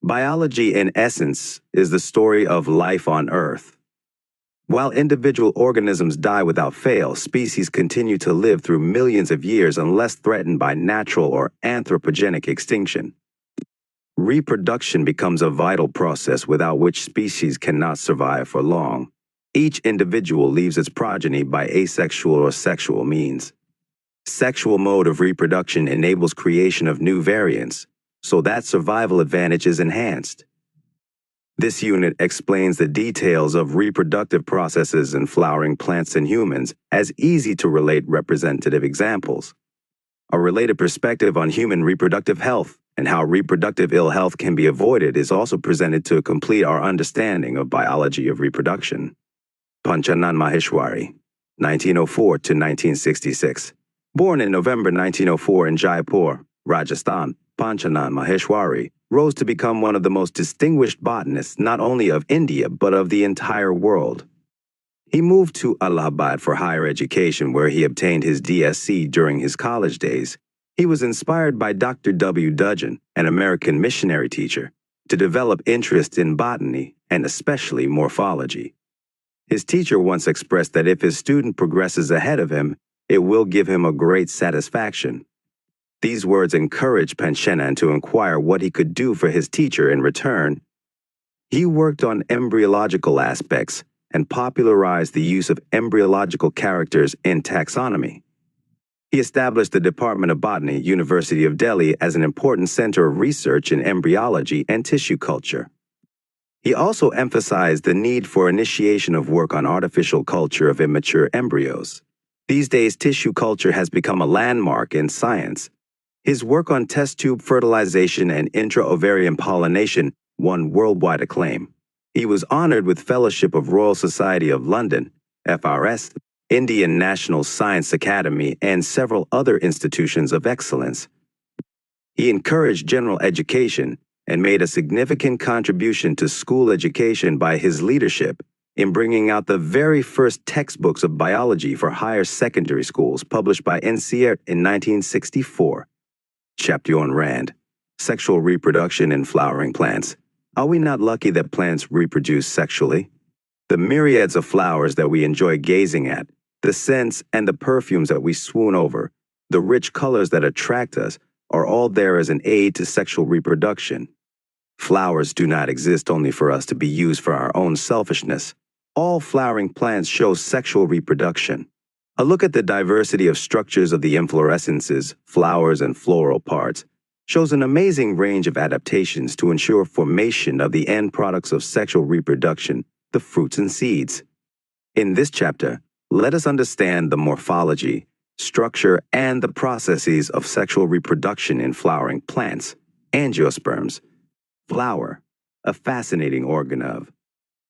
Biology, in essence, is the story of life on Earth. While individual organisms die without fail, species continue to live through millions of years unless threatened by natural or anthropogenic extinction. Reproduction becomes a vital process without which species cannot survive for long. Each individual leaves its progeny by asexual or sexual means. Sexual mode of reproduction enables creation of new variants, so that survival advantage is enhanced. This unit explains the details of reproductive processes in flowering plants and humans as easy-to-relate representative examples. A related perspective on human reproductive health and how reproductive ill health can be avoided is also presented to complete our understanding of biology of reproduction. Panchanan Maheshwari, 1904 to 1966. Born in November 1904 in Jaipur, Rajasthan, Panchanan Maheshwari rose to become one of the most distinguished botanists not only of India but of the entire world. He moved to Allahabad for higher education, where he obtained his DSc during his college days. He was inspired by Dr. W. Dudgeon, an American missionary teacher, to develop interest in botany and especially morphology. His teacher once expressed that if his student progresses ahead of him, it will give him a great satisfaction. These words encouraged Panchanan to inquire what he could do for his teacher in return. He worked on embryological aspects and popularized the use of embryological characters in taxonomy. He established the Department of Botany, University of Delhi, as an important center of research in embryology and tissue culture. He also emphasized the need for initiation of work on artificial culture of immature embryos. These days, tissue culture has become a landmark in science. His work on test tube fertilization and intra-ovarian pollination won worldwide acclaim. He was honored with Fellowship of Royal Society of London, FRS, Indian National Science Academy, and several other institutions of excellence. He encouraged general education and made a significant contribution to school education by his leadership in bringing out the very first textbooks of biology for higher secondary schools published by NCERT in 1964. Chaptyon Rand, Sexual Reproduction in Flowering Plants. Are we not lucky that plants reproduce sexually? The myriads of flowers that we enjoy gazing at, the scents and the perfumes that we swoon over, the rich colors that attract us, are all there as an aid to sexual reproduction. Flowers do not exist only for us to be used for our own selfishness. All flowering plants show sexual reproduction. A look at the diversity of structures of the inflorescences, flowers, and floral parts shows an amazing range of adaptations to ensure formation of the end products of sexual reproduction, the fruits and seeds. In this chapter, let us understand the morphology, structure, and the processes of sexual reproduction in flowering plants. Angiosperms. Flower, a fascinating organ of.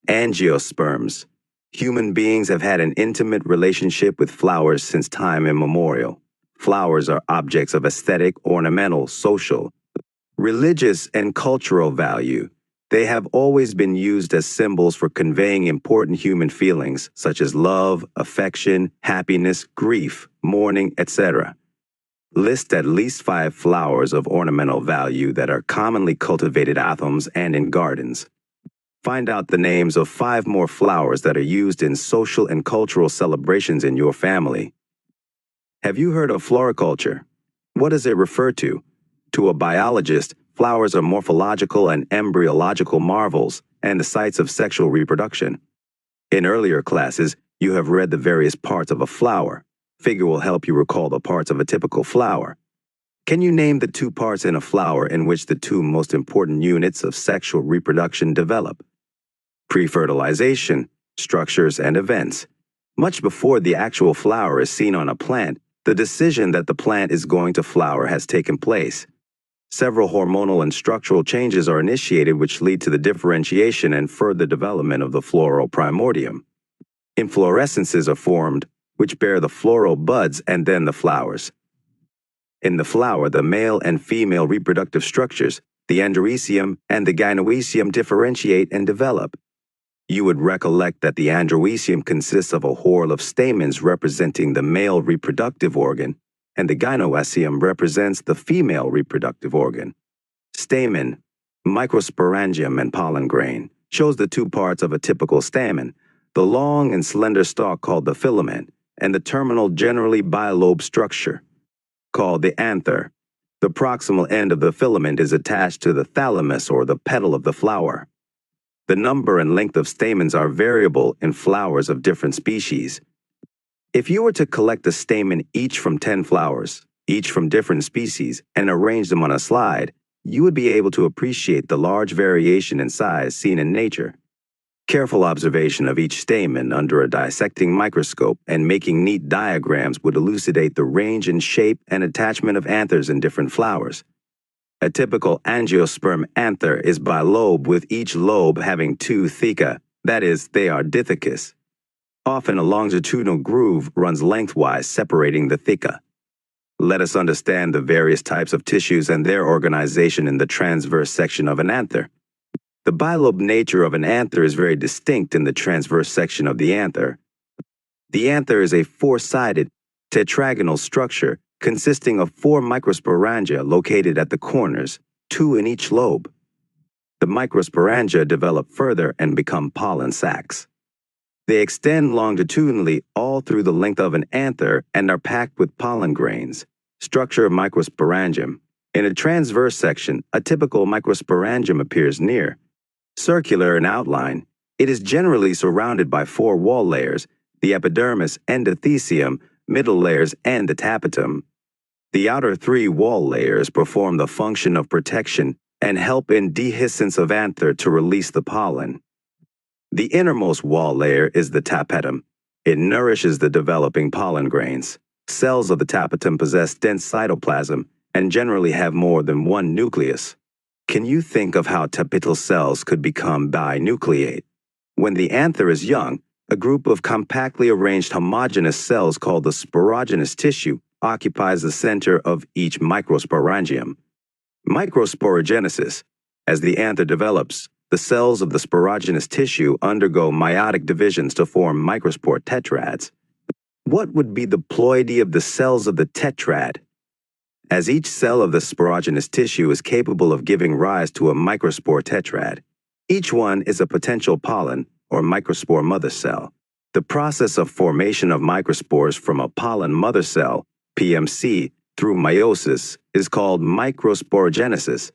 Angiosperms. Human beings have had an intimate relationship with flowers since time immemorial. Flowers are objects of aesthetic, ornamental, social, religious, and cultural value. They have always been used as symbols for conveying important human feelings such as love, affection, happiness, grief, mourning, etc. List at least 5 flowers of ornamental value that are commonly cultivated at homes and in gardens. Find out the names of 5 more flowers that are used in social and cultural celebrations in your family. Have you heard of floriculture? What does it refer to? To a biologist, flowers are morphological and embryological marvels and the sites of sexual reproduction. In earlier classes, you have read the various parts of a flower. Figure will help you recall the parts of a typical flower. Can you name the 2 parts in a flower in which the 2 most important units of sexual reproduction develop? Pre-fertilization, structures, and events. Much before the actual flower is seen on a plant, the decision that the plant is going to flower has taken place. Several hormonal and structural changes are initiated which lead to the differentiation and further development of the floral primordium. Inflorescences are formed, which bear the floral buds and then the flowers. In the flower, the male and female reproductive structures, the androecium and the gynoecium, differentiate and develop. You would recollect that the androecium consists of a whorl of stamens representing the male reproductive organ, and the gynoecium represents the female reproductive organ. Stamen, Microsporangium and pollen grain shows the two parts of a typical stamen, the long and slender stalk called the filament, and the terminal generally bilobed structure called the anther. The proximal end of the filament is attached to the thalamus or the petal of the flower. The number and length of stamens are variable in flowers of different species. If you were to collect a stamen each from 10 flowers, each from different species, and arrange them on a slide, you would be able to appreciate the large variation in size seen in nature. Careful observation of each stamen under a dissecting microscope and making neat diagrams would elucidate the range in shape and attachment of anthers in different flowers. A typical angiosperm anther is bilobe, with each lobe having two theca, that is, they are dithecous. Often a longitudinal groove runs lengthwise separating the theca. Let us understand the various types of tissues and their organization in the transverse section of an anther. The bilobe nature of an anther is very distinct in the transverse section of the anther. The anther is a four-sided, tetragonal structure consisting of 4 microsporangia located at the corners, 2 in each lobe. The microsporangia develop further and become pollen sacs. They extend longitudinally all through the length of an anther and are packed with pollen grains. Structure of microsporangium. In a transverse section, a typical microsporangium appears near. Circular in outline, it is generally surrounded by 4 wall layers, the epidermis, endothecium, middle layers, and the tapetum. The outer 3 wall layers perform the function of protection and help in dehiscence of anther to release the pollen. The innermost wall layer is the tapetum. It nourishes the developing pollen grains. Cells of the tapetum possess dense cytoplasm and generally have more than one nucleus. Can you think of how tapetal cells could become binucleate? When the anther is young, a group of compactly arranged homogeneous cells called the sporogenous tissue occupies the center of each microsporangium. Microsporogenesis. As the anther develops, the cells of the sporogenous tissue undergo meiotic divisions to form microspore tetrads. What would be the ploidy of the cells of the tetrad? As each cell of the sporogenous tissue is capable of giving rise to a microspore tetrad, each one is a potential pollen or microspore mother cell. The process of formation of microspores from a pollen mother cell, PMC, through meiosis is called microsporogenesis.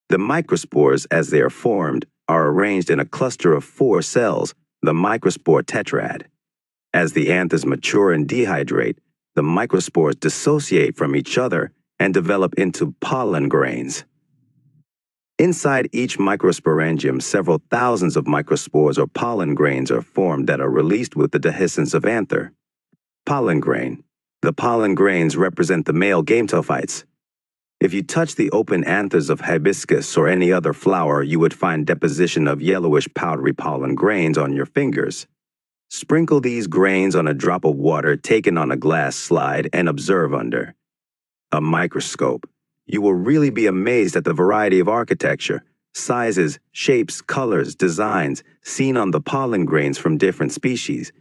The microspores, as they are formed, are arranged in a cluster of 4 cells, the microspore tetrad. As the anthers mature and dehydrate, the microspores dissociate from each other and develop into pollen grains. Inside each microsporangium, several thousands of microspores or pollen grains are formed that are released with the dehiscence of anther. Pollen grain. The pollen grains represent the male gametophytes. If you touch the open anthers of hibiscus or any other flower, you would find deposition of yellowish powdery pollen grains on your fingers. Sprinkle these grains on a drop of water taken on a glass slide and observe under a microscope. You will really be amazed at the variety of architecture, sizes, shapes, colors, designs seen on the pollen grains from different species.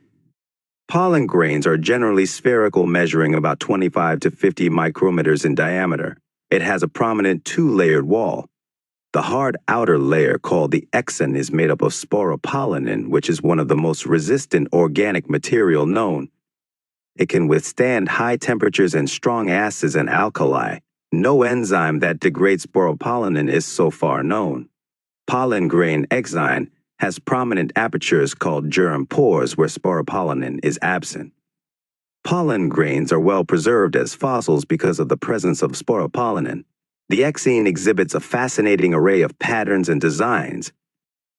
Pollen grains are generally spherical, measuring about 25 to 50 micrometers in diameter. It has a prominent 2-layered wall. The hard outer layer, called the XII, is made up of sporopollenin, which is one of the most resistant organic material known. It can withstand high temperatures and strong acids and alkali. No enzyme that degrades sporopollenin is so far known. Pollen grain XII has prominent apertures called germ pores where sporopollenin is absent. Pollen grains are well preserved as fossils because of the presence of sporopollenin. The XII exhibits a fascinating array of patterns and designs.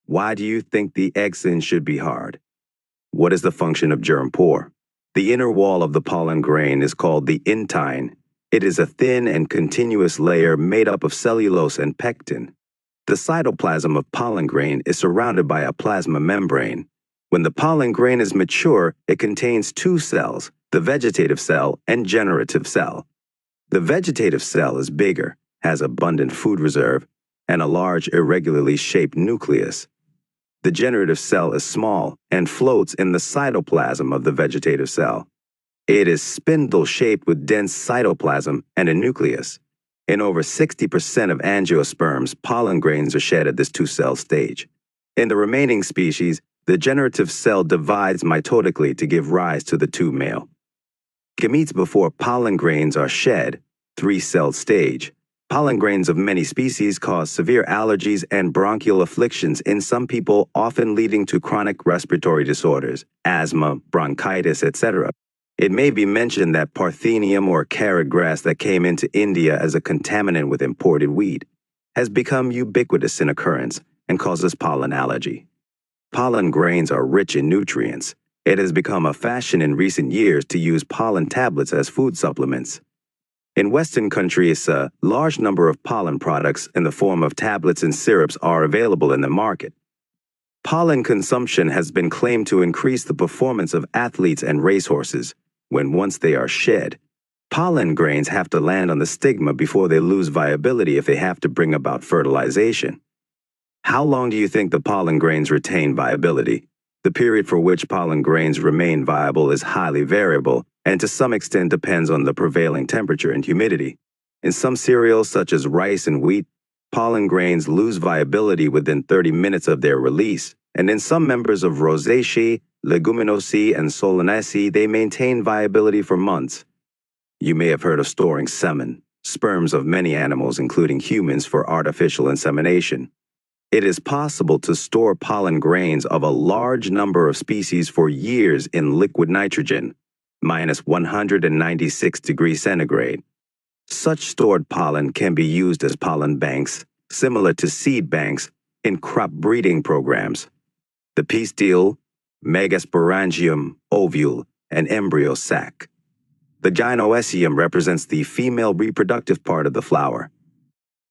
Why do you think the XII should be hard? What is the function of germ pore? The inner wall of the pollen grain is called the intine. It is a thin and continuous layer made up of cellulose and pectin. The cytoplasm of pollen grain is surrounded by a plasma membrane. When the pollen grain is mature, it contains 2 cells, the vegetative cell and generative cell. The vegetative cell is bigger, has abundant food reserve, and a large irregularly shaped nucleus. The generative cell is small and floats in the cytoplasm of the vegetative cell. It is spindle-shaped with dense cytoplasm and a nucleus. In over 60% of angiosperms, pollen grains are shed at this two-cell stage. In the remaining species, the generative cell divides mitotically to give rise to the tube male. Gametes before pollen grains are shed, three-celled stage. Pollen grains of many species cause severe allergies and bronchial afflictions in some people, often leading to chronic respiratory disorders, asthma, bronchitis, etc. It may be mentioned that parthenium or carrot grass that came into India as a contaminant with imported wheat has become ubiquitous in occurrence and causes pollen allergy. Pollen grains are rich in nutrients. It has become a fashion in recent years to use pollen tablets as food supplements. In Western countries, a large number of pollen products in the form of tablets and syrups are available in the market. Pollen consumption has been claimed to increase the performance of athletes and racehorses when once they are shed. Pollen grains have to land on the stigma before they lose viability if they have to bring about fertilization. How long do you think the pollen grains retain viability? The period for which pollen grains remain viable is highly variable and to some extent depends on the prevailing temperature and humidity. In some cereals such as rice and wheat, pollen grains lose viability within 30 minutes of their release, and in some members of Rosaceae, Leguminosae, and Solanaceae, they maintain viability for months. You may have heard of storing semen, sperms of many animals including humans, for artificial insemination. It is possible to store pollen grains of a large number of species for years in liquid nitrogen, minus 196 degrees centigrade. Such stored pollen can be used as pollen banks, similar to seed banks, in crop breeding programs. The pistil, megasporangium, ovule, and embryo sac. The gynoecium represents the female reproductive part of the flower.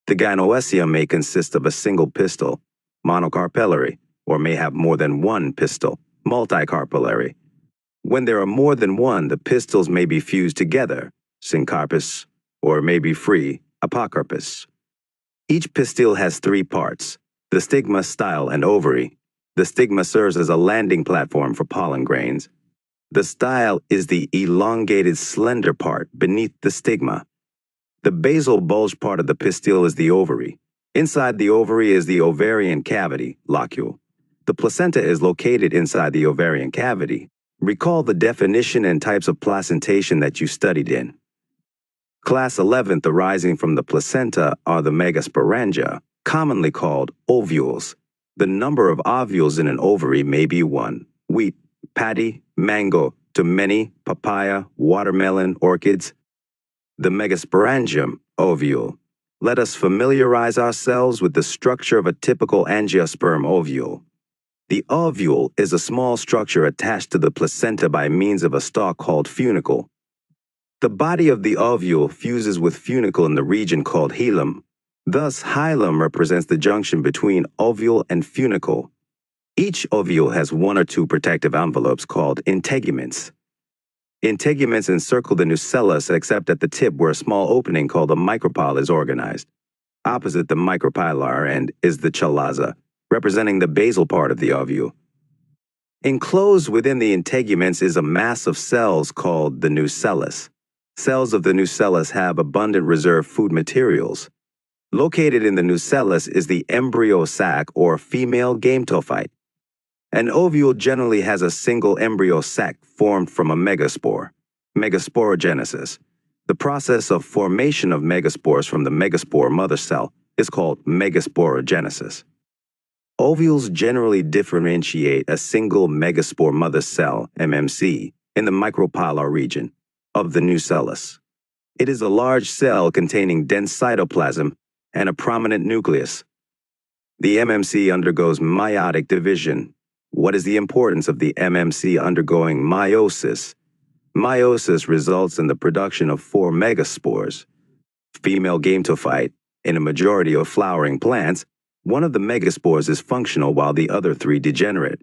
The gynoecium may consist of a single pistil, monocarpellary, or may have more than one pistil, multicarpellary. When there are more than one, the pistils may be fused together, syncarpous, or may be free, apocarpous. Each pistil has three parts: the stigma, style, and ovary. The stigma serves as a landing platform for pollen grains. The style is the elongated, slender part beneath the stigma. The basal bulge part of the pistil is the ovary. Inside the ovary is the ovarian cavity, locule. The placenta is located inside the ovarian cavity. Recall the definition and types of placentation that you studied in. Class 11th arising from the placenta are the megasporangia, commonly called ovules. The number of ovules in an ovary may be 1, wheat, paddy, mango, to many, papaya, watermelon, orchids. The megasporangium, ovule. Let us familiarize ourselves with the structure of a typical angiosperm ovule. The ovule is a small structure attached to the placenta by means of a stalk called funicle. The body of the ovule fuses with funicle in the region called hilum. Thus, hilum represents the junction between ovule and funicle. Each ovule has 1 or 2 protective envelopes called integuments. Integuments encircle the nucellus except at the tip where a small opening called a micropyle is organized. Opposite the micropylar end is the chalaza, representing the basal part of the ovule. Enclosed within the integuments is a mass of cells called the nucellus. Cells of the nucellus have abundant reserve food materials. Located in the nucellus is the embryo sac or female gametophyte. An ovule generally has a single embryo sac formed from a megaspore, megasporogenesis. The process of formation of megaspores from the megaspore mother cell is called megasporogenesis. Ovules generally differentiate a single megaspore mother cell, MMC, in the micropylar region of the nucellus. It is a large cell containing dense cytoplasm and a prominent nucleus. The MMC undergoes meiotic division. What is the importance of the MMC undergoing meiosis? Meiosis results in the production of 4 megaspores. Female gametophyte. In a majority of flowering plants, one of the megaspores is functional while the other 3 degenerate.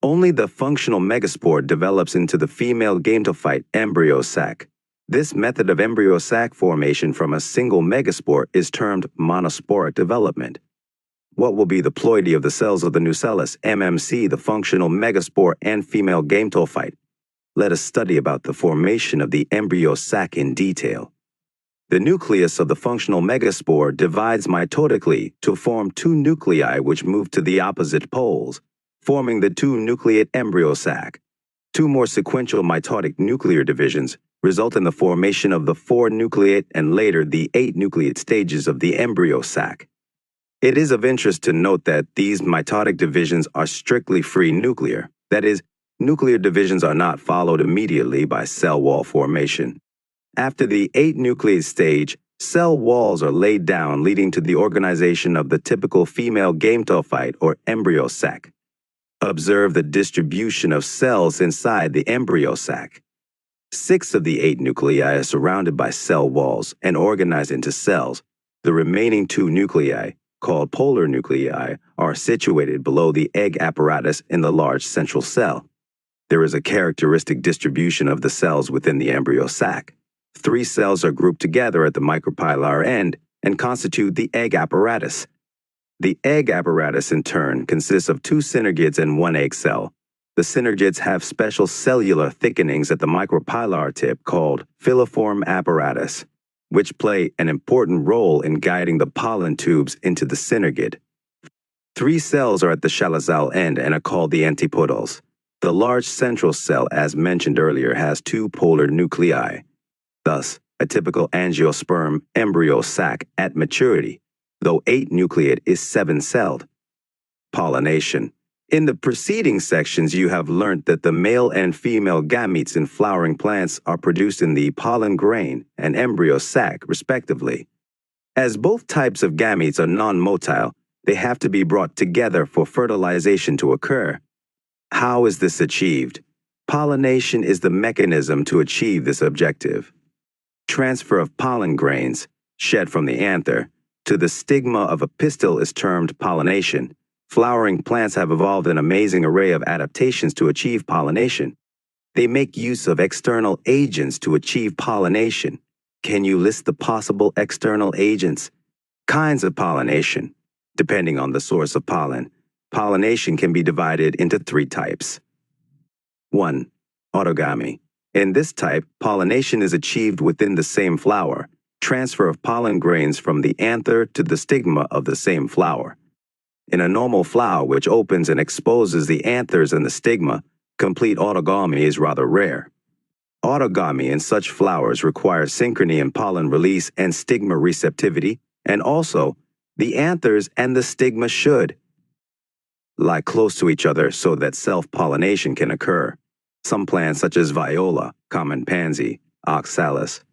Only the functional megaspore develops into the female gametophyte embryo sac. This method of embryo sac formation from a single megaspore is termed monosporic development. What will be the ploidy of the cells of the nucellus, MMC, the functional megaspore, and female gametophyte? Let us study about the formation of the embryo sac in detail. The nucleus of the functional megaspore divides mitotically to form two nuclei which move to the opposite poles, forming the two-nucleate embryo sac. Two more sequential mitotic nuclear divisions result in the formation of the four-nucleate and later the eight-nucleate stages of the embryo sac. It is of interest to note that these mitotic divisions are strictly free nuclear. That is, nuclear divisions are not followed immediately by cell wall formation. After the eight-nucleate stage, cell walls are laid down, leading to the organization of the typical female gametophyte or embryo sac. Observe the distribution of cells inside the embryo sac. 6 of the 8 nuclei are surrounded by cell walls and organized into cells. The remaining 2 nuclei, called polar nuclei, are situated below the egg apparatus in the large central cell. There is a characteristic distribution of the cells within the embryo sac. 3 cells are grouped together at the micropylar end and constitute the egg apparatus. The egg apparatus, in turn, consists of 2 synergids and 1 egg cell. The synergids have special cellular thickenings at the micropylar tip called filiform apparatus, which play an important role in guiding the pollen tubes into the synergid. 3 cells are at the chalazal end and are called the antipodals. The large central cell, as mentioned earlier, has 2 polar nuclei. Thus, a typical angiosperm embryo sac at maturity, though 8-nucleate is 7-celled. Pollination. In the preceding sections, you have learnt that the male and female gametes in flowering plants are produced in the pollen grain and embryo sac, respectively. As both types of gametes are non-motile, they have to be brought together for fertilization to occur. How is this achieved? Pollination is the mechanism to achieve this objective. Transfer of pollen grains, shed from the anther, to the stigma of a pistil is termed pollination. Flowering plants have evolved an amazing array of adaptations to achieve pollination. They make use of external agents to achieve pollination. Can you list the possible external agents? Kinds of pollination. Depending on the source of pollen, pollination can be divided into 3 types. 1. Autogamy. In this type, pollination is achieved within the same flower, transfer of pollen grains from the anther to the stigma of the same flower. In a normal flower which opens and exposes the anthers and the stigma, complete autogamy is rather rare. Autogamy in such flowers requires synchrony in pollen release and stigma receptivity, and also, the anthers and the stigma should lie close to each other so that self-pollination can occur. Some plants such as viola, common pansy, oxalis,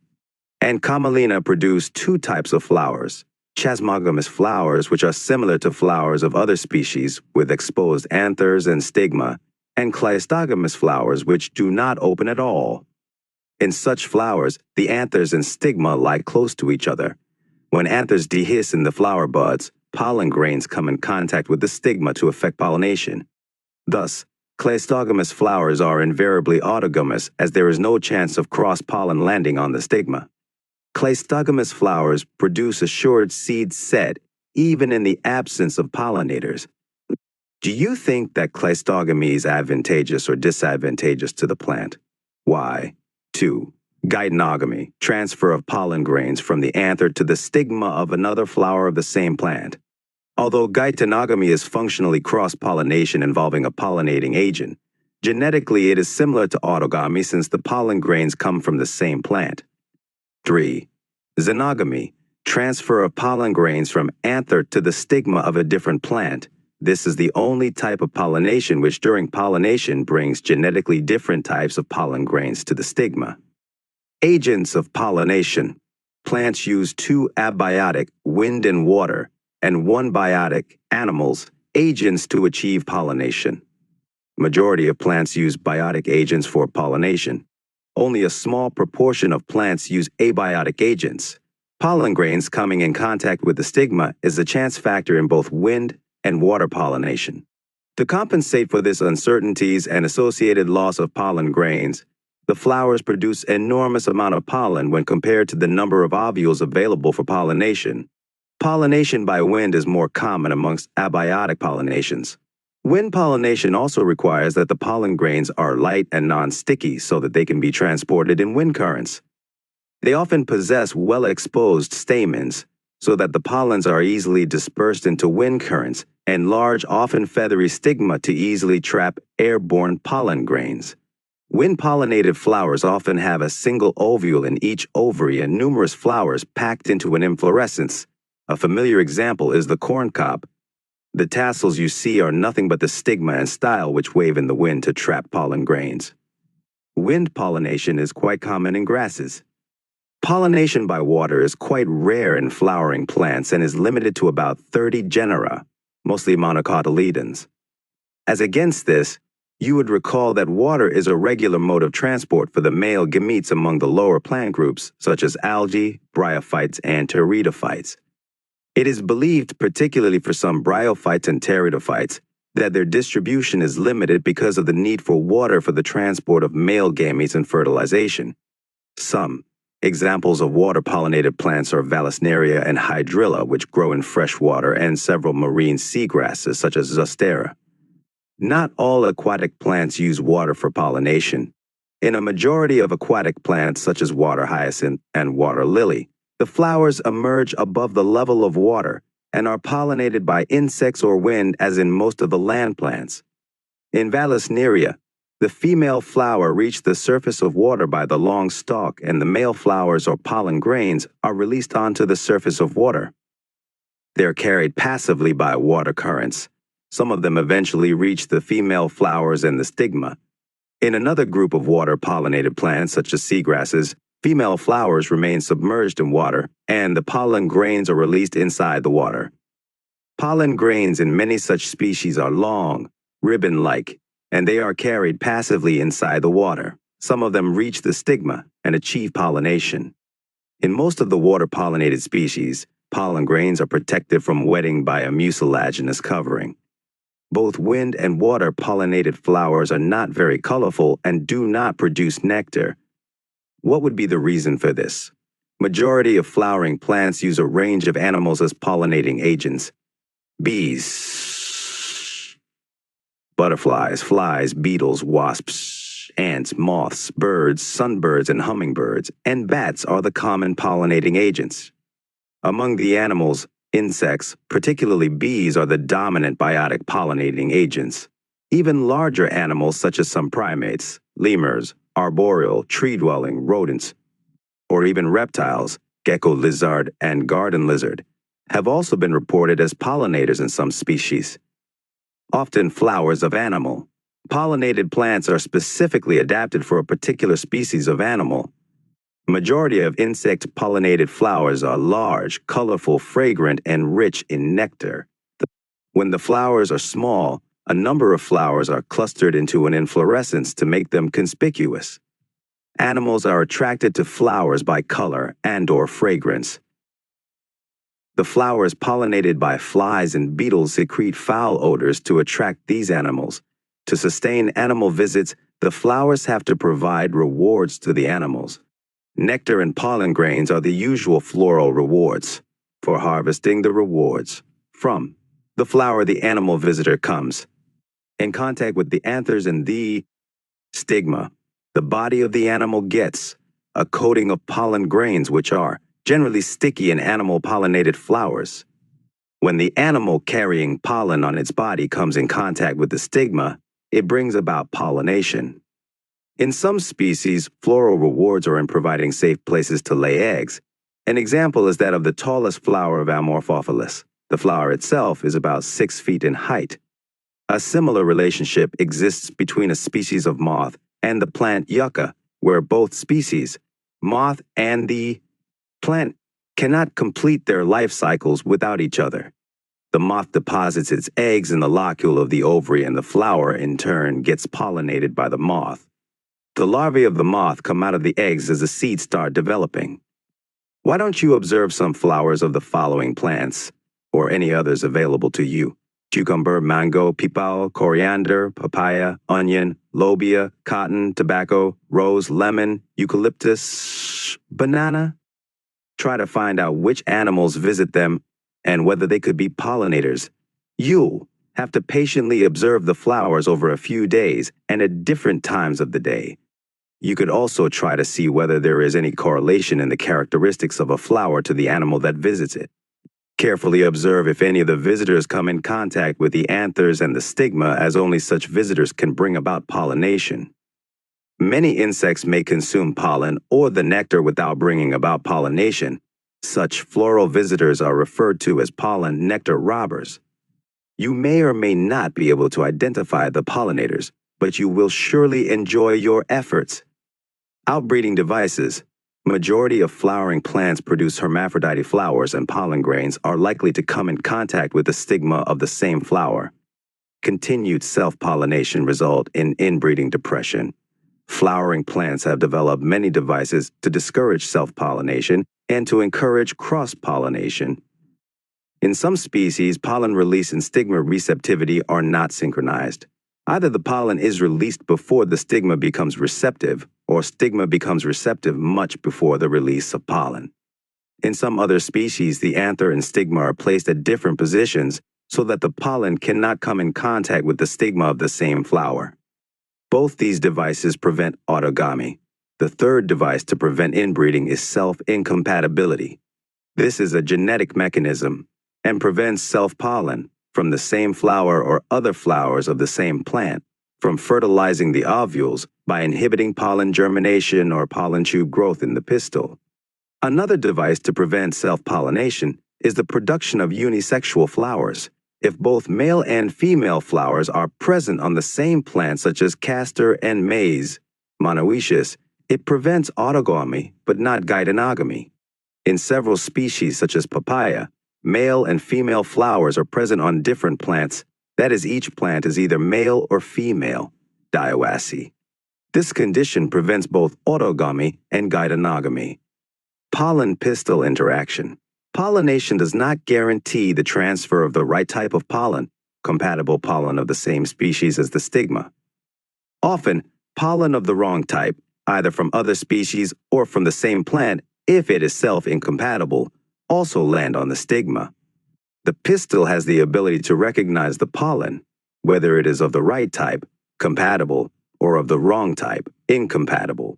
and camelina produce 2 types of flowers. Chasmogamous flowers, which are similar to flowers of other species with exposed anthers and stigma, and cleistogamous flowers which do not open at all. In such flowers, the anthers and stigma lie close to each other. When anthers dehisce in the flower buds, pollen grains come in contact with the stigma to affect pollination. Thus, cleistogamous flowers are invariably autogamous as there is no chance of cross-pollen landing on the stigma. Cleistogamous flowers produce assured seed set even in the absence of pollinators. Do you think that cleistogamy is advantageous or disadvantageous to the plant? Why? 2. Geitonogamy, transfer of pollen grains from the anther to the stigma of another flower of the same plant. Although geitonogamy is functionally cross-pollination involving a pollinating agent, genetically it is similar to autogamy since the pollen grains come from the same plant. 3. Xenogamy, transfer of pollen grains from anther to the stigma of a different plant. This is the only type of pollination which during pollination brings genetically different types of pollen grains to the stigma. Agents of pollination. Plants use 2 abiotic, wind and water, and 1 biotic, animals, agents to achieve pollination. Majority of plants use biotic agents for pollination. Only a small proportion of plants use abiotic agents. Pollen grains coming in contact with the stigma is a chance factor in both wind and water pollination. To compensate for this uncertainties and associated loss of pollen grains, the flowers produce enormous amount of pollen when compared to the number of ovules available for pollination. Pollination by wind is more common amongst abiotic pollinations. Wind pollination also requires that the pollen grains are light and non-sticky so that they can be transported in wind currents. They often possess well-exposed stamens, so that the pollens are easily dispersed into wind currents, and large, often feathery stigma to easily trap airborne pollen grains. Wind-pollinated flowers often have a single ovule in each ovary and numerous flowers packed into an inflorescence. A familiar example is the corncob. The tassels you see are nothing but the stigma and style which wave in the wind to trap pollen grains. Wind pollination is quite common in grasses. Pollination by water is quite rare in flowering plants and is limited to about 30 genera, mostly monocotyledons. As against this, you would recall that water is a regular mode of transport for the male gametes among the lower plant groups, such as algae, bryophytes, and pteridophytes. It is believed, particularly for some bryophytes and pteridophytes, that their distribution is limited because of the need for water for the transport of male gametes and fertilization. Some examples of water-pollinated plants are Vallisneria and Hydrilla, which grow in fresh water, and several marine seagrasses, such as Zostera. Not all aquatic plants use water for pollination. In a majority of aquatic plants, such as water hyacinth and water lily, the flowers emerge above the level of water and are pollinated by insects or wind, as in most of the land plants. In Vallisneria, the female flower reaches the surface of water by the long stalk, and the male flowers or pollen grains are released onto the surface of water. They are carried passively by water currents. Some of them eventually reach the female flowers and the stigma. In another group of water-pollinated plants, such as seagrasses, female flowers remain submerged in water, and the pollen grains are released inside the water. Pollen grains in many such species are long, ribbon-like, and they are carried passively inside the water. Some of them reach the stigma and achieve pollination. In most of the water-pollinated species, pollen grains are protected from wetting by a mucilaginous covering. Both wind and water-pollinated flowers are not very colorful and do not produce nectar. What would be the reason for this? Majority of flowering plants use a range of animals as pollinating agents. Bees, butterflies, flies, beetles, wasps, ants, moths, birds, sunbirds, and hummingbirds, and bats are the common pollinating agents. Among the animals, insects, particularly bees, are the dominant biotic pollinating agents. Even larger animals such as some primates, lemurs, arboreal, tree-dwelling rodents, or even reptiles, gecko lizard and garden lizard, have also been reported as pollinators in some species. Often flowers of animal. Pollinated plants are specifically adapted for a particular species of animal. Majority of insect-pollinated flowers are large, colorful, fragrant, and rich in nectar. When the flowers are small, a number of flowers are clustered into an inflorescence to make them conspicuous. Animals are attracted to flowers by color and/or fragrance. The flowers pollinated by flies and beetles secrete foul odors to attract these animals. To sustain animal visits, the flowers have to provide rewards to the animals. Nectar and pollen grains are the usual floral rewards. For harvesting the rewards from the flower, the animal visitor comes in contact with the anthers and the stigma. The body of the animal gets a coating of pollen grains, which are generally sticky in animal-pollinated flowers. When the animal carrying pollen on its body comes in contact with the stigma, it brings about pollination. In some species, floral rewards are in providing safe places to lay eggs. An example is that of the tallest flower of Amorphophilus. The flower itself is about 6 feet in height. A similar relationship exists between a species of moth and the plant yucca, where both species, moth and the plant, cannot complete their life cycles without each other. The moth deposits its eggs in the locule of the ovary, and the flower, in turn, gets pollinated by the moth. The larvae of the moth come out of the eggs as the seeds start developing. Why don't you observe some flowers of the following plants, or any others available to you? Cucumber, mango, pipao, coriander, papaya, onion, lobia, cotton, tobacco, rose, lemon, eucalyptus, banana. Try to find out which animals visit them and whether they could be pollinators. You'll have to patiently observe the flowers over a few days and at different times of the day. You could also try to see whether there is any correlation in the characteristics of a flower to the animal that visits it. Carefully observe if any of the visitors come in contact with the anthers and the stigma, as only such visitors can bring about pollination. Many insects may consume pollen or the nectar without bringing about pollination. Such floral visitors are referred to as pollen nectar robbers. You may or may not be able to identify the pollinators, but you will surely enjoy your efforts. Outbreeding devices. Majority of flowering plants produce hermaphrodite flowers, and pollen grains are likely to come in contact with the stigma of the same flower. Continued self-pollination result in inbreeding depression. Flowering plants have developed many devices to discourage self-pollination and to encourage cross-pollination. In some species, pollen release and stigma receptivity are not synchronized. Either the pollen is released before the stigma becomes receptive, or stigma becomes receptive much before the release of pollen. In some other species, the anther and stigma are placed at different positions so that the pollen cannot come in contact with the stigma of the same flower. Both these devices prevent autogamy. The third device to prevent inbreeding is self-incompatibility. This is a genetic mechanism and prevents self-pollen from the same flower or other flowers of the same plant from fertilizing the ovules by inhibiting pollen germination or pollen tube growth in the pistil. Another device to prevent self-pollination is the production of unisexual flowers. If both male and female flowers are present on the same plant, such as castor and maize, monoecious, it prevents autogamy but not geitonogamy. In several species, such as papaya, male and female flowers are present on different plants. That is, each plant is either male or female, dioacy. This condition prevents both autogamy and geitonogamy. Pollen-pistil interaction. Pollination does not guarantee the transfer of the right type of pollen, compatible pollen of the same species as the stigma. Often, pollen of the wrong type, either from other species or from the same plant, if it is self-incompatible, also land on the stigma. The pistil has the ability to recognize the pollen, whether it is of the right type, compatible, or of the wrong type, incompatible.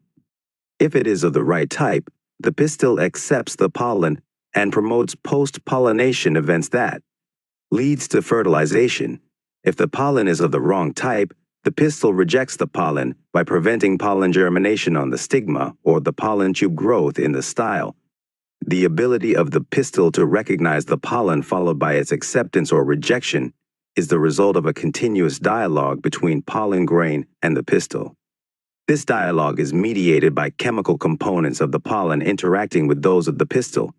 If it is of the right type, the pistil accepts the pollen and promotes post-pollination events that leads to fertilization. If the pollen is of the wrong type, the pistil rejects the pollen by preventing pollen germination on the stigma or the pollen tube growth in the style. The ability of the pistil to recognize the pollen followed by its acceptance or rejection is the result of a continuous dialogue between pollen grain and the pistil. This dialogue is mediated by chemical components of the pollen interacting with those of the pistil.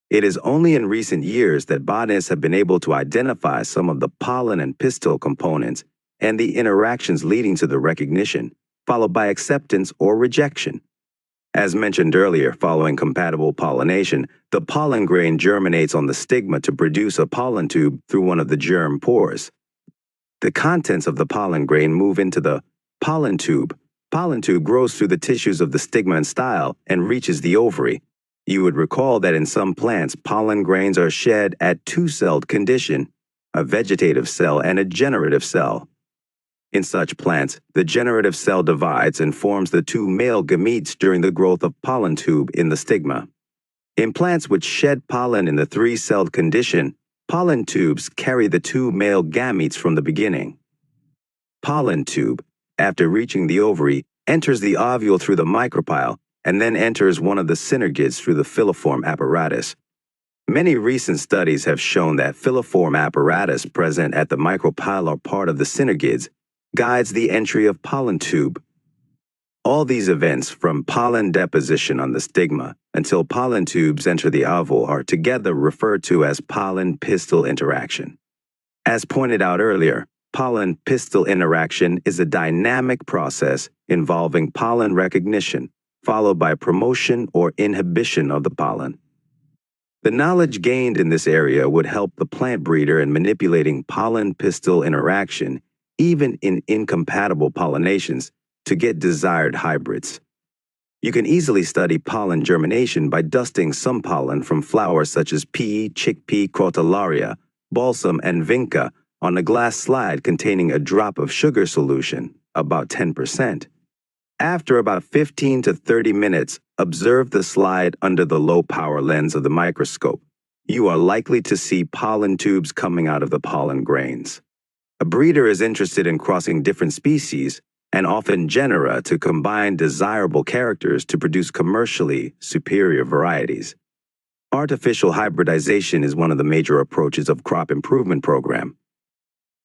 It is only in recent years that botanists have been able to identify some of the pollen and pistil components and the interactions leading to the recognition, followed by acceptance or rejection. As mentioned earlier, following compatible pollination, the pollen grain germinates on the stigma to produce a pollen tube through one of the germ pores. The contents of the pollen grain move into the pollen tube. Pollen tube grows through the tissues of the stigma and style and reaches the ovary. You would recall that in some plants, pollen grains are shed at two-celled condition, a vegetative cell and a generative cell. In such plants, the generative cell divides and forms the two male gametes during the growth of pollen tube in the stigma. In plants which shed pollen in the three-celled condition, pollen tubes carry the two male gametes from the beginning. Pollen tube, after reaching the ovary, enters the ovule through the micropyle and then enters one of the synergids through the filiform apparatus. Many recent studies have shown that filiform apparatus present at the micropylar part of the synergids guides the entry of pollen tube. All these events, from pollen deposition on the stigma until pollen tubes enter the ovule, are together referred to as pollen-pistil interaction. As pointed out earlier, pollen-pistil interaction is a dynamic process involving pollen recognition, followed by promotion or inhibition of the pollen. The knowledge gained in this area would help the plant breeder in manipulating pollen-pistil interaction, even in incompatible pollinations, to get desired hybrids. You can easily study pollen germination by dusting some pollen from flowers such as pea, chickpea, crotalaria, balsam, and vinca on a glass slide containing a drop of sugar solution, about 10%. After about 15 to 30 minutes, observe the slide under the low-power lens of the microscope. You are likely to see pollen tubes coming out of the pollen grains. A breeder is interested in crossing different species and often genera to combine desirable characters to produce commercially superior varieties. Artificial hybridization is one of the major approaches of crop improvement program.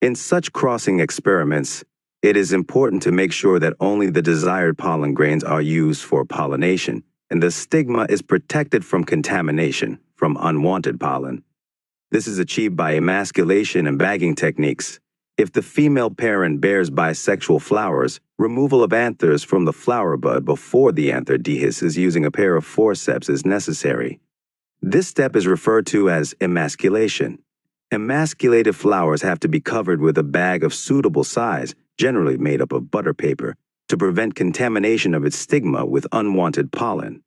In such crossing experiments, it is important to make sure that only the desired pollen grains are used for pollination, and the stigma is protected from contamination from unwanted pollen. This is achieved by emasculation and bagging techniques. If the female parent bears bisexual flowers, removal of anthers from the flower bud before the anther dehisces using a pair of forceps is necessary. This step is referred to as emasculation. Emasculated flowers have to be covered with a bag of suitable size, generally made up of butter paper, to prevent contamination of its stigma with unwanted pollen.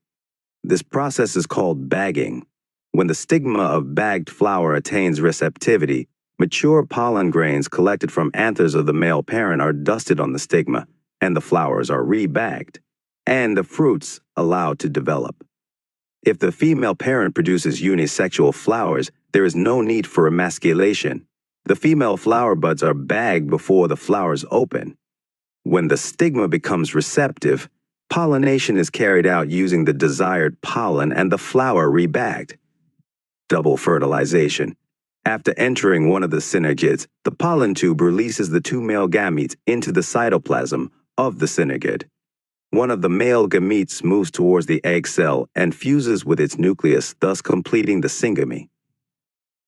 This process is called bagging. When the stigma of bagged flower attains receptivity, mature pollen grains collected from anthers of the male parent are dusted on the stigma, and the flowers are rebagged, and the fruits allowed to develop. If the female parent produces unisexual flowers, there is no need for emasculation. The female flower buds are bagged before the flowers open. When the stigma becomes receptive, pollination is carried out using the desired pollen and the flower rebagged. Double fertilization. After entering one of the synergids, the pollen tube releases the two male gametes into the cytoplasm of the synergid. One of the male gametes moves towards the egg cell and fuses with its nucleus, thus completing the syngamy.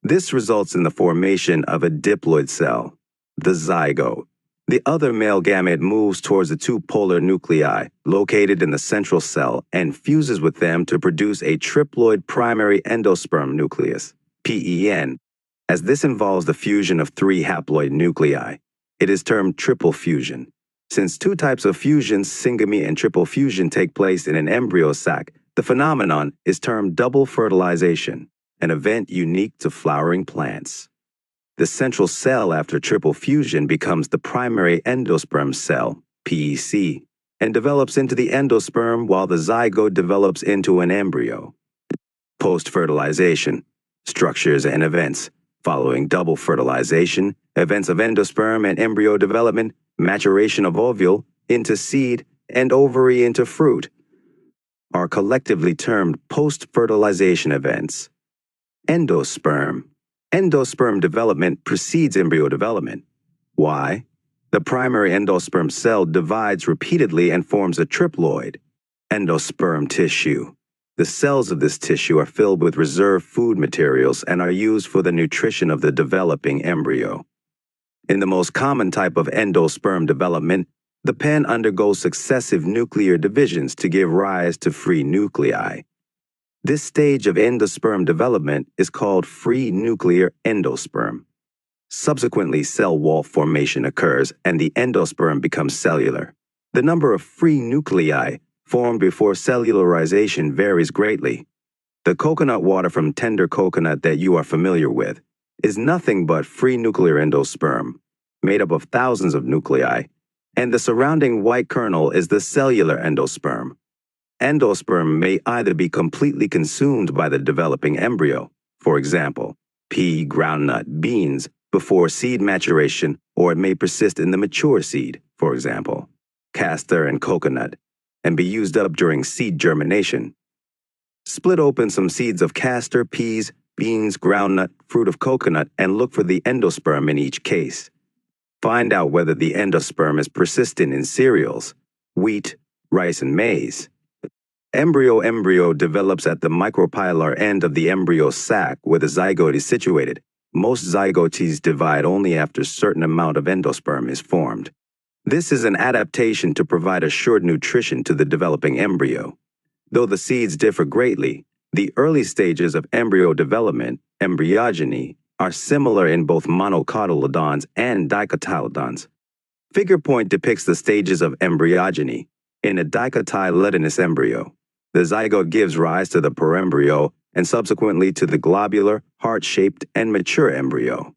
This results in the formation of a diploid cell, the zygote. The other male gamete moves towards the two polar nuclei located in the central cell and fuses with them to produce a triploid primary endosperm nucleus, PEN. As this involves the fusion of three haploid nuclei, it is termed triple fusion. Since two types of fusion, syngamy and triple fusion, take place in an embryo sac, the phenomenon is termed double fertilization, an event unique to flowering plants. The central cell after triple fusion becomes the primary endosperm cell, PEC, and develops into the endosperm while the zygote develops into an embryo. Post-fertilization, structures and events. Following double fertilization, events of endosperm and embryo development, maturation of ovule into seed and ovary into fruit, are collectively termed post-fertilization events. Endosperm. Endosperm development precedes embryo development. Why? The primary endosperm cell divides repeatedly and forms a triploid. Endosperm tissue. The cells of this tissue are filled with reserved food materials and are used for the nutrition of the developing embryo. In the most common type of endosperm development, the pen undergoes successive nuclear divisions to give rise to free nuclei. This stage of endosperm development is called free nuclear endosperm. Subsequently, cell wall formation occurs and the endosperm becomes cellular. The number of free nuclei formed before cellularization varies greatly. The coconut water from tender coconut that you are familiar with is nothing but free nuclear endosperm, made up of thousands of nuclei, and the surrounding white kernel is the cellular endosperm. Endosperm may either be completely consumed by the developing embryo, for example, pea, groundnut, beans, before seed maturation, or it may persist in the mature seed, for example, castor and coconut, and be used up during seed germination. Split open some seeds of castor, peas, beans, groundnut, fruit of coconut, and look for the endosperm in each case. Find out whether the endosperm is persistent in cereals, wheat, rice, and maize. Embryo develops at the micropylar end of the embryo sac where the zygote is situated. Most zygotes divide only after a certain amount of endosperm is formed. This is an adaptation to provide assured nutrition to the developing embryo. Though the seeds differ greatly, the early stages of embryo development, embryogeny, are similar in both monocotyledons and dicotyledons. Figure point depicts the stages of embryogeny. In a dicotyledonous embryo, the zygote gives rise to the proembryo and subsequently to the globular, heart-shaped, and mature embryo.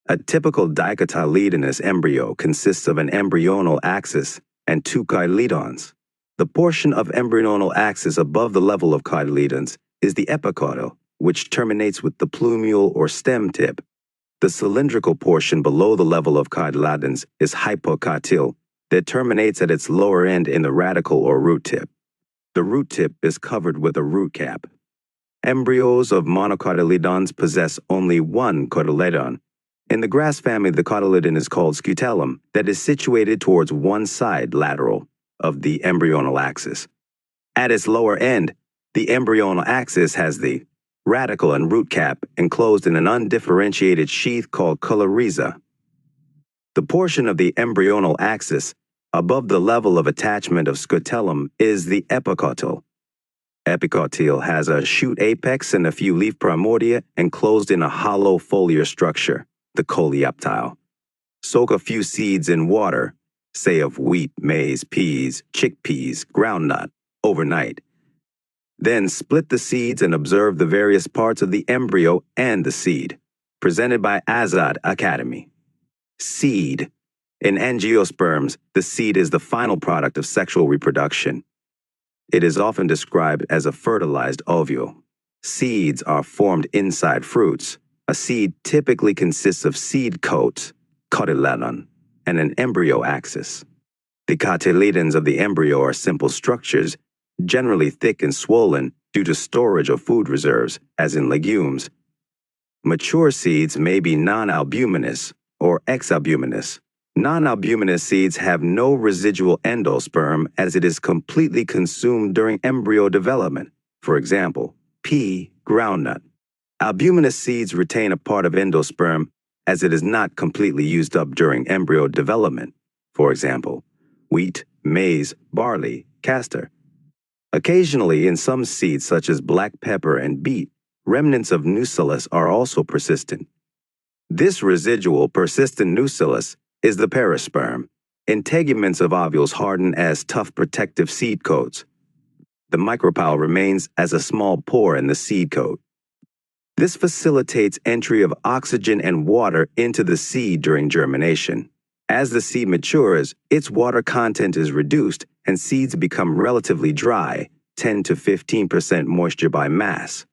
A typical dicotyledonous embryo consists of an embryonal axis and two cotyledons. The portion of embryonal axis above the level of cotyledons is the epicotyl, which terminates with the plumule or stem tip. The cylindrical portion below the level of cotyledons is hypocotyl, that terminates at its lower end in the radicle or root tip. The root tip is covered with a root cap. Embryos of monocotyledons possess only one cotyledon. In the grass family, the cotyledon is called scutellum, that is situated towards one side lateral of the embryonal axis. At its lower end, the embryonal axis has the radicle and root cap enclosed in an undifferentiated sheath called coryza. The portion of the embryonal axis above the level of attachment of scutellum is the epicotyl. Epicotyl has a shoot apex and a few leaf primordia enclosed in a hollow foliar structure, the coleoptile. Soak a few seeds in water, say of wheat, maize, peas, chickpeas, groundnut, overnight. Then split the seeds and observe the various parts of the embryo and the seed. Presented by AZAD Academy. Seed. In angiosperms, the seed is the final product of sexual reproduction. It is often described as a fertilized ovule. Seeds are formed inside fruits. A seed typically consists of seed coat, cotyledon, and an embryo axis. The cotyledons of the embryo are simple structures, generally thick and swollen due to storage of food reserves, as in legumes. Mature seeds may be non-albuminous or exalbuminous. Non-albuminous seeds have no residual endosperm as it is completely consumed during embryo development. For example, pea, groundnut. Albuminous seeds retain a part of endosperm as it is not completely used up during embryo development. For example, wheat, maize, barley, castor. Occasionally, in some seeds such as black pepper and beet, remnants of nucellus are also persistent. This residual persistent nucellus is the perisperm. Integuments of ovules harden as tough protective seed coats. The micropyle remains as a small pore in the seed coat. This facilitates entry of oxygen and water into the seed during germination. As the seed matures, its water content is reduced and seeds become relatively dry, 10 to 15% moisture by mass.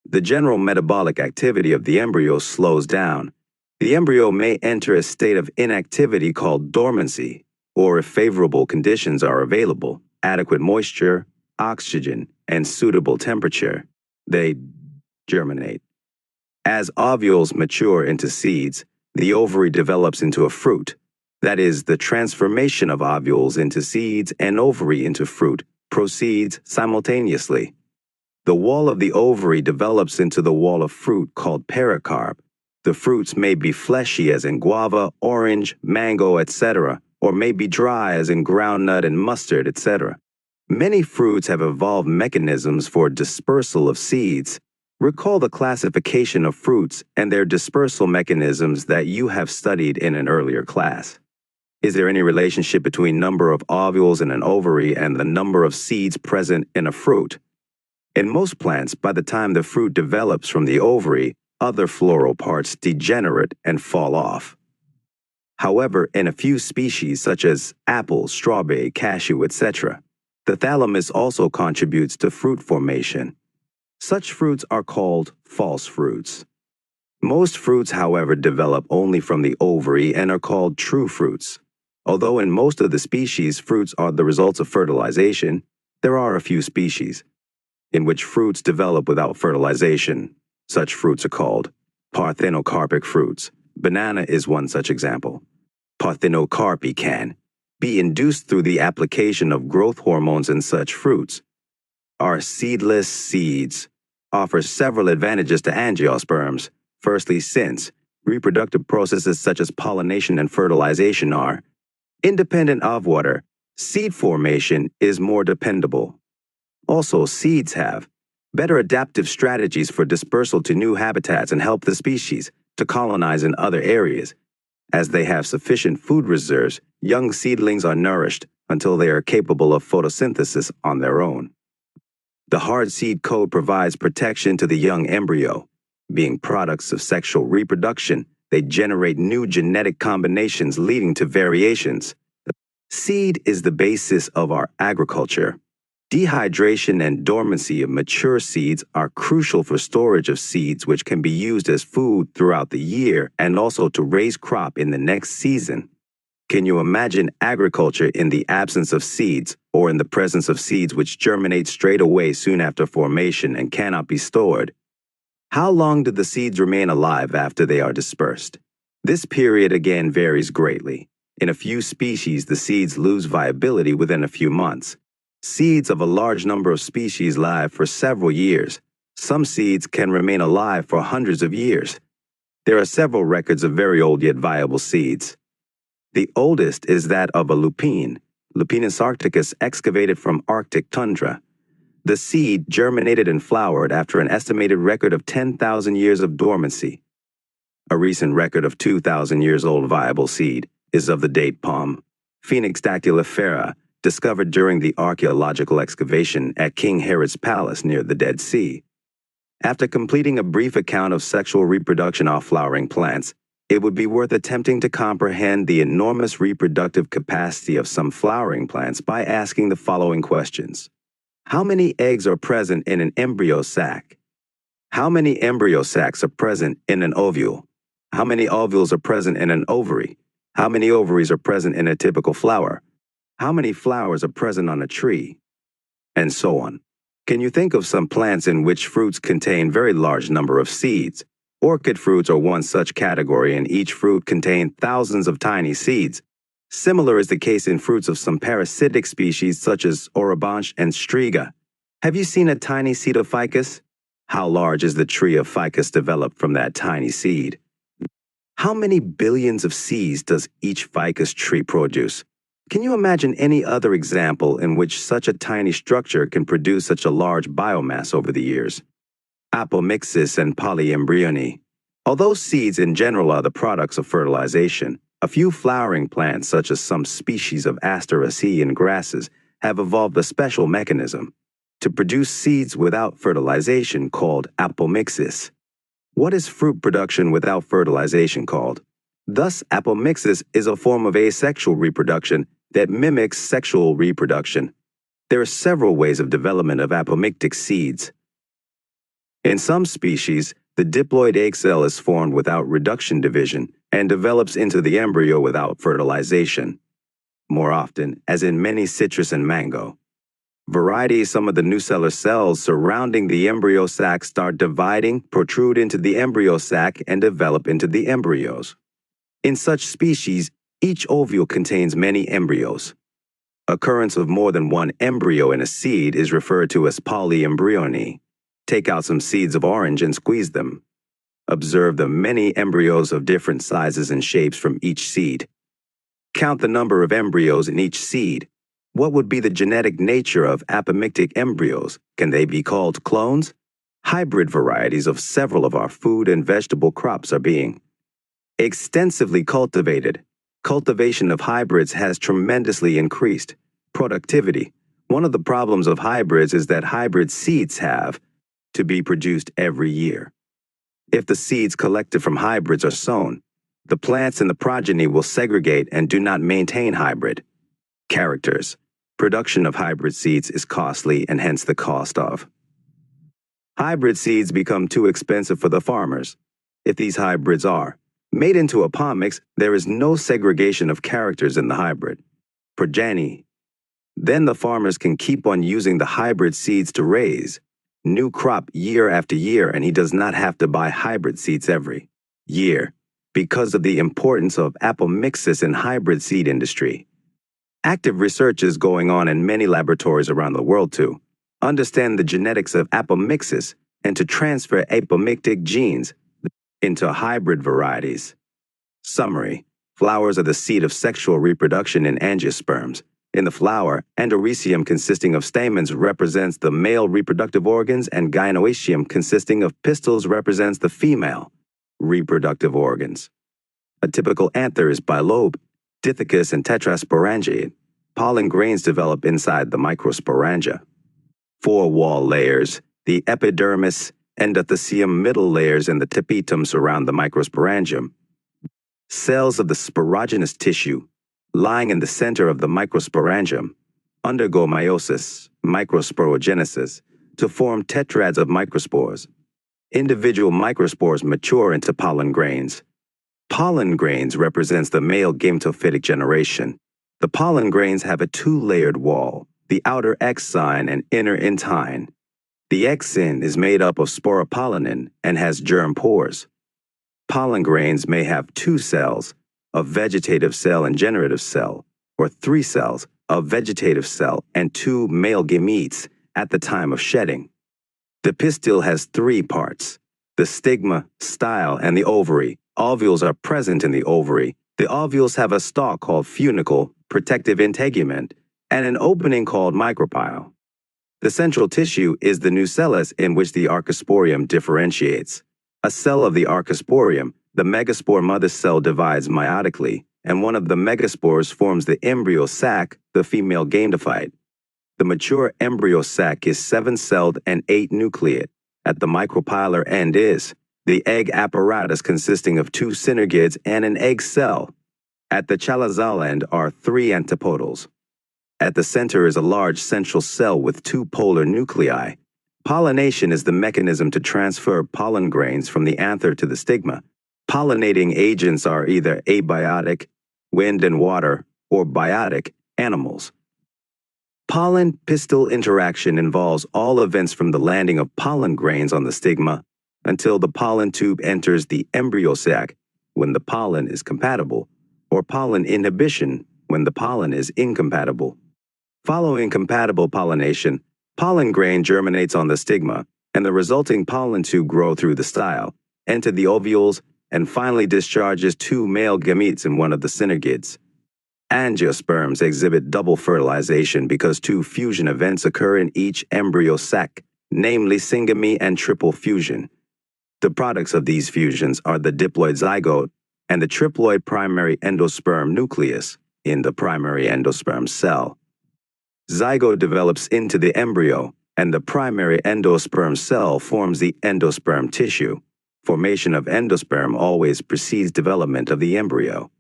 The general metabolic activity of the embryo slows down. The embryo may enter a state of inactivity called dormancy, or if favorable conditions are available, adequate moisture, oxygen, and suitable temperature, they germinate. As ovules mature into seeds, the ovary develops into a fruit. That is, the transformation of ovules into seeds and ovary into fruit proceeds simultaneously. The wall of the ovary develops into the wall of fruit called pericarp. The fruits may be fleshy as in guava, orange, mango, etc., or may be dry as in groundnut and mustard, etc. Many fruits have evolved mechanisms for dispersal of seeds. Recall the classification of fruits and their dispersal mechanisms that you have studied in an earlier class. Is there any relationship between number of ovules in an ovary and the number of seeds present in a fruit? In most plants, by the time the fruit develops from the ovary, other floral parts degenerate and fall off. However, in a few species such as apple, strawberry, cashew, etc., the thalamus also contributes to fruit formation. Such fruits are called false fruits. Most fruits, however, develop only from the ovary and are called true fruits. Although in most of the species fruits are the results of fertilization, there are a few species in which fruits develop without fertilization. Such fruits are called parthenocarpic fruits. Banana is one such example. Parthenocarpy can be induced through the application of growth hormones in such fruits. Our seedless seeds offer several advantages to angiosperms. Firstly, since reproductive processes such as pollination and fertilization are independent of water, seed formation is more dependable. Also, seeds have better adaptive strategies for dispersal to new habitats and help the species to colonize in other areas. As they have sufficient food reserves, young seedlings are nourished until they are capable of photosynthesis on their own. The hard seed coat provides protection to the young embryo. Being products of sexual reproduction, they generate new genetic combinations leading to variations. Seed is the basis of our agriculture. Dehydration and dormancy of mature seeds are crucial for storage of seeds, which can be used as food throughout the year and also to raise crop in the next season. Can you imagine agriculture in the absence of seeds, or in the presence of seeds which germinate straight away soon after formation and cannot be stored? How long do the seeds remain alive after they are dispersed? This period again varies greatly. In a few species, the seeds lose viability within a few months. Seeds of a large number of species live for several years. Some seeds can remain alive for hundreds of years. There are several records of very old yet viable seeds. The oldest is that of a lupine, Lupinus arcticus, excavated from Arctic tundra. The seed germinated and flowered after an estimated record of 10,000 years of dormancy. A recent record of 2,000 years old viable seed is of the date palm, Phoenix dactylifera, discovered during the archaeological excavation at King Herod's palace near the Dead Sea. After completing a brief account of sexual reproduction off flowering plants, it would be worth attempting to comprehend the enormous reproductive capacity of some flowering plants by asking the following questions. How many eggs are present in an embryo sac? How many embryo sacs are present in an ovule? How many ovules are present in an ovary? How many ovaries are present in a typical flower? How many flowers are present on a tree? And so on. Can you think of some plants in which fruits contain very large number of seeds? Orchid fruits are one such category, and each fruit contains thousands of tiny seeds. Similar is the case in fruits of some parasitic species such as Orobanche and Striga. Have you seen a tiny seed of ficus? How large is the tree of ficus developed from that tiny seed? How many billions of seeds does each ficus tree produce? Can you imagine any other example in which such a tiny structure can produce such a large biomass over the years? Apomixis and polyembryony. Although seeds in general are the products of fertilization, a few flowering plants, such as some species of Asteraceae and grasses, have evolved a special mechanism to produce seeds without fertilization called apomixis. What is fruit production without fertilization called? Thus, apomixis is a form of asexual reproduction that mimics sexual reproduction. There are several ways of development of apomictic seeds. In some species, the diploid egg cell is formed without reduction division and develops into the embryo without fertilization. More often, as in many citrus and mango. Varieties, some of the nucellar cells surrounding the embryo sac start dividing, protrude into the embryo sac, and develop into the embryos. In such species, each ovule contains many embryos. Occurrence of more than one embryo in a seed is referred to as polyembryony. Take out some seeds of orange and squeeze them. Observe the many embryos of different sizes and shapes from each seed. Count the number of embryos in each seed. What would be the genetic nature of apomictic embryos? Can they be called clones? Hybrid varieties of several of our food and vegetable crops are being extensively cultivated. Cultivation of hybrids has tremendously increased productivity. One of the problems of hybrids is that hybrid seeds have to be produced every year. If the seeds collected from hybrids are sown, the plants in the progeny will segregate and do not maintain hybrid characters. Production of hybrid seeds is costly, and hence the cost of. Hybrid seeds become too expensive for the farmers. If these hybrids are made into apomix, there is no segregation of characters in the hybrid progeny. Then the farmers can keep on using the hybrid seeds to raise new crop year after year, and he does not have to buy hybrid seeds every year because of the importance of apomixis in hybrid seed industry. Active research is going on in many laboratories around the world to understand the genetics of apomixis and to transfer apomictic genes into hybrid varieties. Summary: flowers are the seat of sexual reproduction in angiosperms. In the flower, endometrium consisting of stamens represents the male reproductive organs, and gynoecium consisting of pistils represents the female reproductive organs. A typical anther is bilobe, dithecous, and tetrasporangiate. Pollen grains develop inside the microsporangia. 4 wall layers, the epidermis, endothecium middle layers, and the tapetum surround the microsporangium. Cells of the sporogenous tissue, lying in the center of the microsporangium, undergo meiosis, microsporogenesis, to form tetrads of microspores. Individual microspores mature into pollen grains. Pollen grains represents the male gametophytic generation. The pollen grains have a two-layered wall, the outer XII and inner intine. The XII is made up of sporopollenin and has germ pores. Pollen grains may have two cells, a vegetative cell and generative cell, or three cells, a vegetative cell and two male gametes at the time of shedding. The pistil has three parts: the stigma, style, and the ovary. Ovules are present in the ovary. The ovules have a stalk called funicle, protective integument, and an opening called micropyle. The central tissue is the nucellus in which the archosporium differentiates. A cell of the archosporium, the megaspore mother cell, divides meiotically, and one of the megaspores forms the embryo sac, the female gametophyte. The mature embryo sac is 7-celled and 8-nucleate. At the micropylar end is the egg apparatus consisting of 2 synergids and an egg cell. At the chalazal end are 3 antipodals. At the center is a large central cell with 2 polar nuclei. Pollination is the mechanism to transfer pollen grains from the anther to the stigma. Pollinating agents are either abiotic, wind and water, or biotic, animals. Pollen-pistil interaction involves all events from the landing of pollen grains on the stigma until the pollen tube enters the embryo sac, when the pollen is compatible, or pollen inhibition, when the pollen is incompatible. Following compatible pollination, pollen grain germinates on the stigma, and the resulting pollen tube grow through the style, enter the ovules, and finally discharges 2 male gametes in one of the synergids. Angiosperms exhibit double fertilization because 2 fusion events occur in each embryo sac, namely syngamy and triple fusion. The products of these fusions are the diploid zygote and the triploid primary endosperm nucleus in the primary endosperm cell. Zygote develops into the embryo, and the primary endosperm cell forms the endosperm tissue. Formation of endosperm always precedes development of the embryo.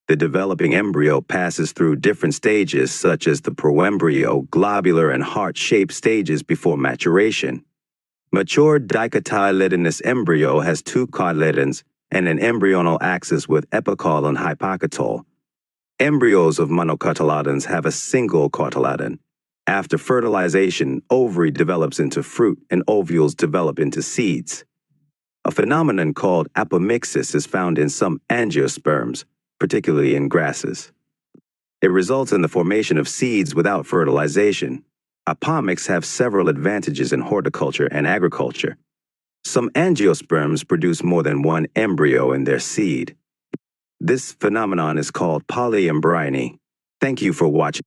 The developing embryo passes through different stages such as the proembryo, globular, and heart-shaped stages before maturation. Mature dicotyledonous embryo has 2 cotyledons and an embryonal axis with epicole and hypocotyle. Embryos of monocotyledons have a single cotyledon. After fertilization, ovary develops into fruit and ovules develop into seeds. A phenomenon called apomixis is found in some angiosperms, particularly in grasses. It results in the formation of seeds without fertilization. Apomix have several advantages in horticulture and agriculture. Some angiosperms produce more than 1 embryo in their seed. This phenomenon is called polyembryony. Thank you for watching.